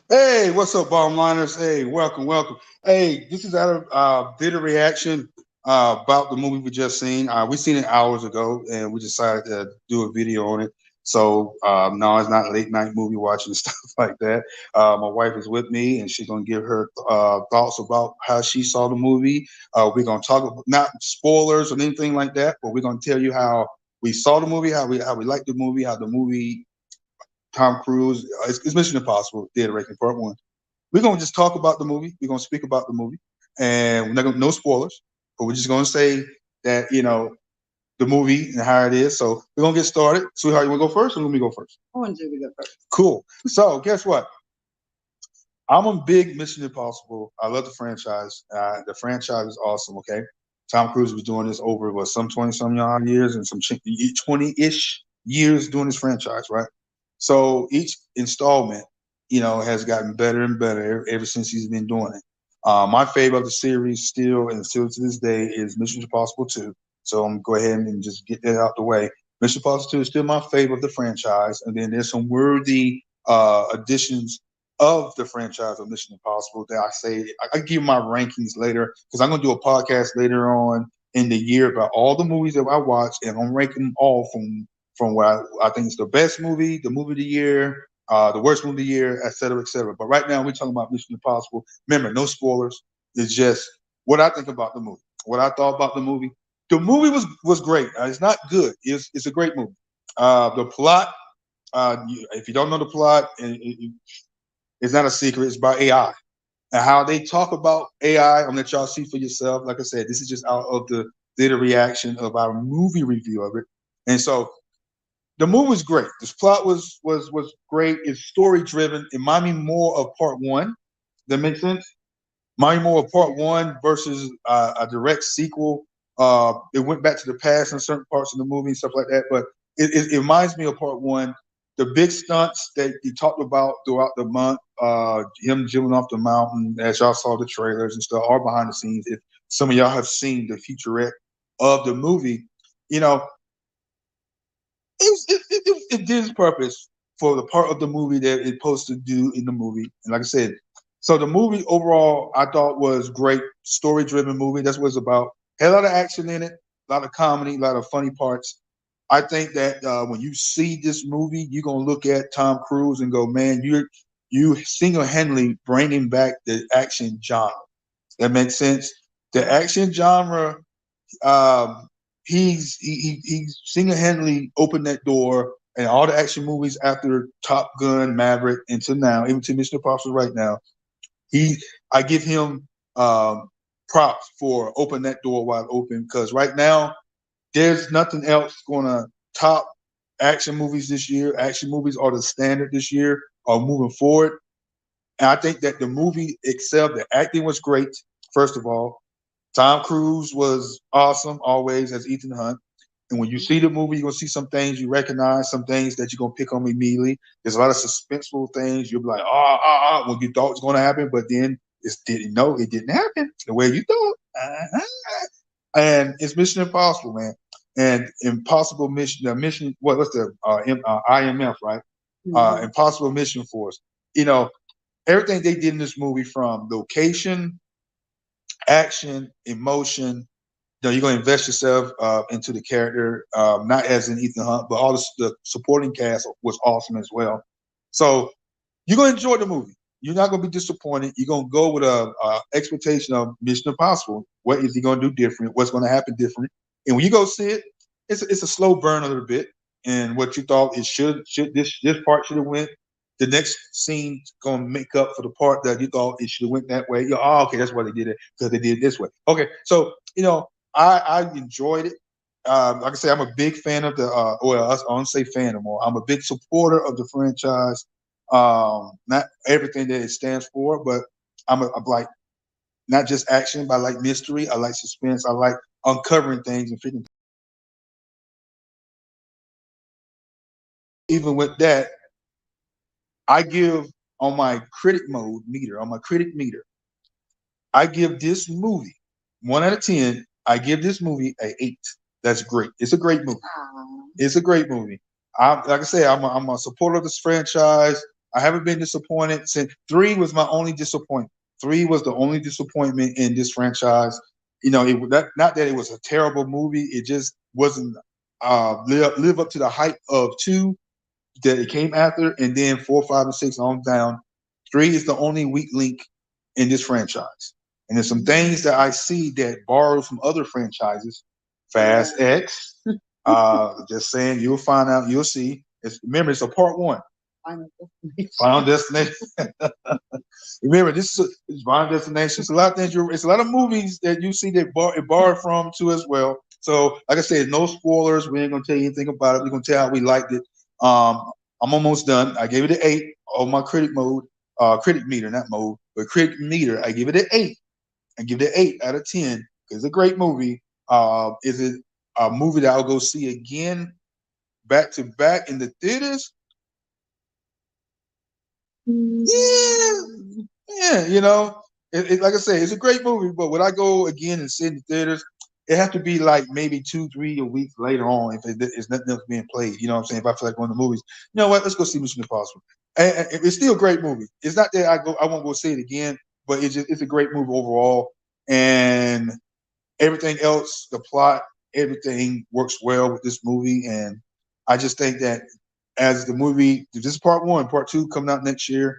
Hey, what's up, bottom liners? Hey, welcome. Hey, this is out of did a reaction about the movie we just seen. We seen it hours ago, and we decided to do a video on it. So no, it's not late night movie watching and stuff like that. My wife is with me, and she's gonna give her thoughts about how she saw the movie. We're gonna talk about not spoilers or anything like that, but we're gonna tell you how we saw the movie, how we liked the movie, how the movie Tom Cruise. It's Mission Impossible, Dead Reckoning Part One. We're gonna just talk about the movie. We're gonna speak about the movie, and we're not gonna no spoilers. But we're just gonna say that the movie and how it is. So we're gonna get started. Sweetheart, you wanna go first, or let me go first? I want you to go first. Cool. So guess what? I'm a big Mission Impossible. I love the franchise. The franchise is awesome. Okay, Tom Cruise was doing this over some 20-some odd years and some 20-ish years doing this franchise, right? So each installment, has gotten better and better ever since he's been doing it. My favorite of the series still to this day is Mission Impossible 2. So I'm gonna go ahead and just get that out the way. Mission Impossible 2 is still my favorite of the franchise, and then there's some worthy additions of the franchise of Mission Impossible that I say I give my rankings later because I'm gonna do a podcast later on in the year about all the movies that I watch, and I'm ranking them all from what I think is the best movie, the movie of the year, the worst movie of the year, et cetera, et cetera. But right now we're talking about Mission Impossible. Remember, no spoilers. It's just what I think about the movie, what I thought about the movie. The movie was great. It's not good. It's a great movie. The plot, if you don't know the plot, it's not a secret. It's about AI and how they talk about AI. I'm gonna let y'all see for yourself. Like I said, this is just out of the data reaction of our movie review of it. And so the movie was great. This plot was great. It's story driven. It reminded me more of part one. That makes sense. Reminded me more of part one versus a direct sequel. It went back to the past in certain parts of the movie and stuff like that. But it reminds me of part one. The big stunts that he talked about throughout the month, him jumping off the mountain, as y'all saw the trailers and stuff, are behind the scenes. If some of y'all have seen the featurette of the movie, it did its purpose for the part of the movie that it's supposed to do in the movie. And like I said, so the movie overall I thought was great, story driven movie. That's what it's about. Had a lot of action in it, a lot of comedy, a lot of funny parts. I think that when you see this movie, you're gonna look at Tom Cruise and go, man, you single handedly bringing back the action genre. That makes sense. The action genre. He's single handedly opened that door, and all the action movies after Top Gun, Maverick, until now, even to Mission Impossible right now, I give him props for opening that door wide open because right now there's nothing else going to top action movies this year. Action movies are the standard this year, are moving forward. And I think that the movie excelled. The acting was great, first of all. Tom Cruise was awesome, always, as Ethan Hunt. And when you see the movie, you're going to see some things you recognize, some things that you're going to pick on immediately. There's a lot of suspenseful things. You'll be like, when you thought it was going to happen, but then it didn't happen the way you thought. And it's Mission Impossible, man. And Impossible Mission, what's the IMF, right? Mhm. Impossible Mission Force. Everything they did in this movie, from location, action, emotion. You're going to invest yourself into the character, not as in Ethan Hunt, but all the supporting cast was awesome as well. So you're going to enjoy the movie. You're not going to be disappointed. You're going to go with a expectation of Mission Impossible. What is he going to do different? What's going to happen different? And when you go see it, it's a slow burn a little bit. And what you thought it should this part should have went. The next scene's gonna make up for the part that you thought it should have went that way. Okay, that's why they did it, because they did it this way. Okay, so I enjoyed it. like I say, I'm a big fan of the. Well, I don't say fan anymore. I'm a big supporter of the franchise. Not everything that it stands for, but I'm like not just action, but I like mystery. I like suspense. I like uncovering things and figuring. Even with that, I give on my critic mode meter, on my critic meter, I give this movie 1 out of 10. I give this movie a 8. That's great. It's a great movie. It's a great movie. Like I said, I'm a supporter of this franchise. I haven't been disappointed since 3 was my only disappointment. 3 was the only disappointment in this franchise. Not that it was a terrible movie. It just wasn't live up to the hype of 2 that it came after, and then 4, 5, and 6 on down. 3 is the only weak link in this franchise. And there's some things that I see that borrow from other franchises. Fast X. Just saying, you'll find out, you'll see. Remember, it's a part 1. Final Destination. Remember, this is Final Destination. It's a lot of things. It's a lot of movies that you see that it borrowed from too as well. So, like I said, no spoilers. We ain't gonna tell you anything about it. We're gonna tell you how we liked it. I'm almost done. I gave it an 8 on my critic mode, critic meter, not mode, but critic meter. I give it an 8. I give it an 8 out of 10. It's a great movie. Is it a movie that I'll go see again, back to back in the theaters? Yeah. Like I say, it's a great movie. But would I go again and see it in the theaters? It has to be like maybe 2, 3 a week later on if it's nothing else being played. You know what I'm saying? If I feel like going to movies, you know what? Let's go see Mission Impossible. And it's still a great movie. It's not that I won't go see it again, but it's a great movie overall. And everything else, the plot, everything works well with this movie. And I just think that as the movie, this is part 1, part 2 coming out next year.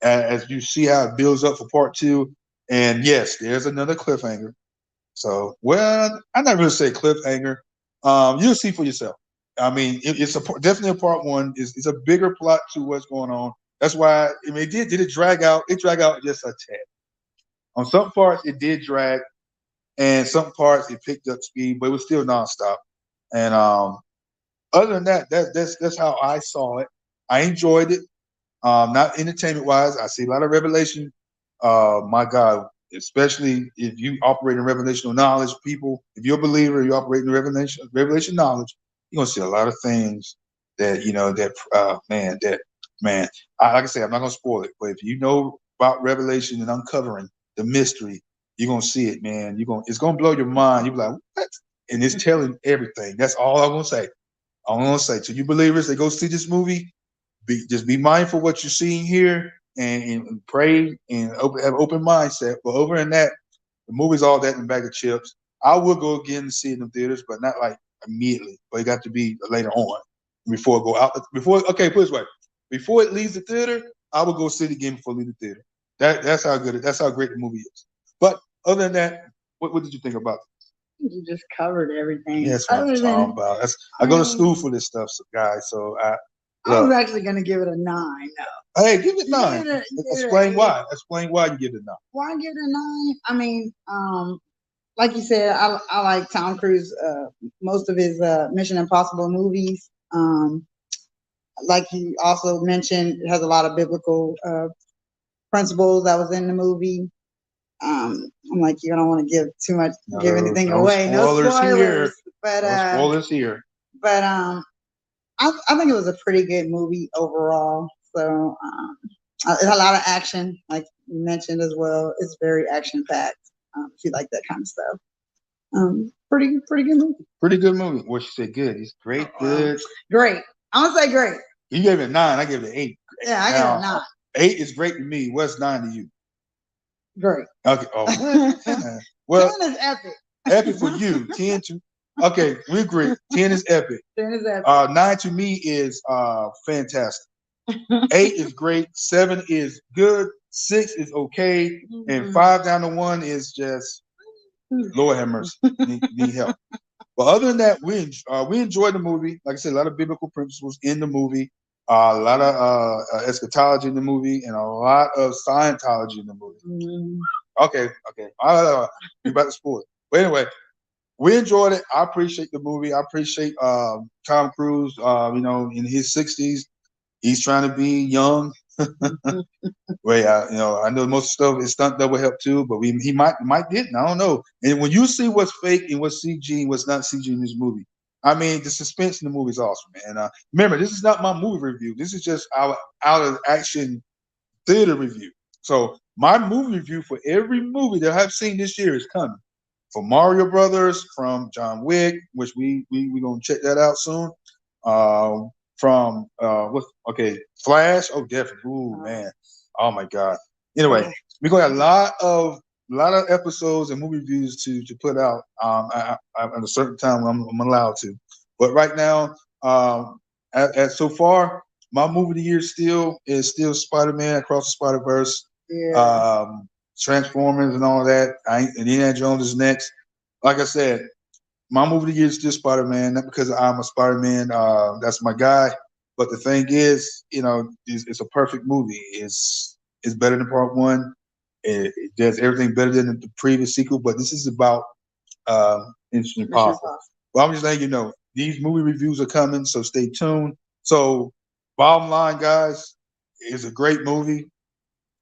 As you see how it builds up for part 2, and yes, there's another cliffhanger. So, well, I'm not really say cliffhanger. You'll see for yourself. I mean, it's definitely a part 1. It's a bigger plot to what's going on. That's why did it drag out? It dragged out just a tad. On some parts, it did drag, and some parts it picked up speed, but it was still nonstop. And other than that, that's how I saw it. I enjoyed it. Not entertainment wise, I see a lot of revelation. My God, especially if you operate in revelational knowledge, people, if you're a believer, you operate in revelation knowledge, you're gonna see a lot of things that man. Like I say, I'm not gonna spoil it, but if you know about revelation and uncovering the mystery, you're gonna see it, man. It's gonna blow your mind. You'll be like, what? And it's telling everything. That's all I'm gonna say. I'm gonna say to you believers that go see this movie, just be mindful what you're seeing here, and pray and have open mindset. But over in that, the movie's all that in a bag of chips. I will go again and see it in the theaters, but not like immediately. But it got to be later on before it go out. Okay, put it this way: before it leaves the theater, I will go see it again before it leaves the theater. That's how good that's how great the movie is. But other than that, what did you think about it? You just covered everything. Yeah, that's what I'm talking about. I go to school for this stuff, guys. So I was actually going to give it a 9. No. Hey, give it 9. Explain why. Explain why you give it a 9. Why I give it a 9? I mean, like you said, I like Tom Cruise. Most of his Mission Impossible movies. Like you also mentioned, it has a lot of biblical principles that was in the movie. I'm like, you don't want to give too much, give anything away. No spoilers here. But no spoilers here. But I think it was a pretty good movie overall. So it's a lot of action, like you mentioned as well. It's very action packed. If you like that kind of stuff, pretty good movie. Pretty good movie. What you said? Good. It's great. Good. Great. I'm gonna say great. You gave it a 9. I gave it an 8. Yeah, I gave it a 9. 8 is great to me. What's 9 to you? Great. Okay. Oh. Well, 10 is epic. Epic for you. 10 to. Okay, we agree. 10 is epic. 10 is epic. 9 to me is fantastic. 8 is great. 7 is good. 6 is okay. Mm-hmm. And 5 down to 1 is just Lord have mercy. Need help. But other than that, we enjoyed the movie. Like I said, a lot of biblical principles in the movie. A lot of eschatology in the movie, and a lot of Scientology in the movie. Mm-hmm. Okay. We're about to spoil it. But anyway, we enjoyed it. I appreciate the movie. I appreciate Tom Cruise. You know, in his 60s, he's trying to be young. Wait, you know, I know most stuff is stunt double help too, but he might didn't. I don't know. And when you see what's fake and what's CG and what's not CG in this movie, I mean, the suspense in the movie is awesome, man. Remember, this is not my movie review. This is just our out of action theater review. So my movie review for every movie that I've seen this year is coming. From Mario Brothers, from John Wick, which we gonna check that out soon. From Flash. Oh, definitely. Ooh, man. Oh my God. Anyway, we're gonna have a lot of episodes and movie reviews to put out at a certain time when I'm allowed to. But right now, as so far, my movie of the year is still Spider-Man Across the Spider-Verse. Yeah. Transformers and all that. And Indiana Jones is next. Like I said, my movie of the year is still Spider-Man, not because I'm a Spider-Man. That's my guy. But the thing is, you know, it's a perfect movie. It's better than part one. It does everything better than the previous sequel. But this is about Mission Impossible. Well, I'm just letting you know, these movie reviews are coming, so stay tuned. So, bottom line, guys, it's a great movie.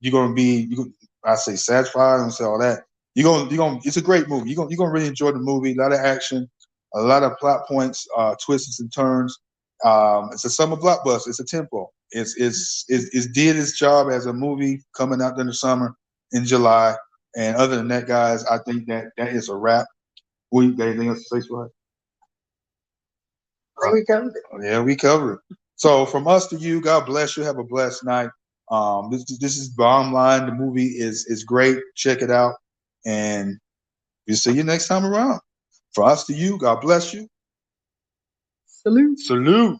You're gonna be, I say, satisfied and say all that. You're gonna. It's a great movie. You're gonna really enjoy the movie. A lot of action, a lot of plot points, twists and turns. It's a summer blockbuster. It's a tempo. It's did its job as a movie coming out during the summer in July. And other than that, guys, I think that is a wrap. We got anything else to say, Swag? We covered it. Yeah, we covered it. So from us to you, God bless you. Have a blessed night. This is bottom line. The movie is great. Check it out, and we'll see you next time around. For us to you, God bless you. Salute.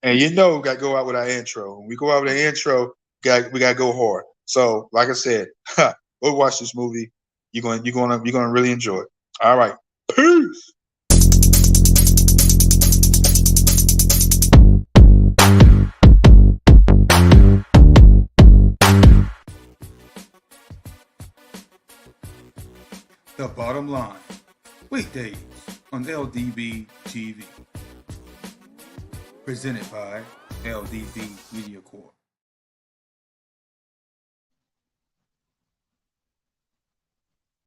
And you know, we got to go out with our intro. When we go out with the intro, we got to go hard. So, like I said, go watch this movie. You're gonna really enjoy it. All right, peace. The Bottom Line, weekdays on LDB TV. Presented by LDB Media Corp.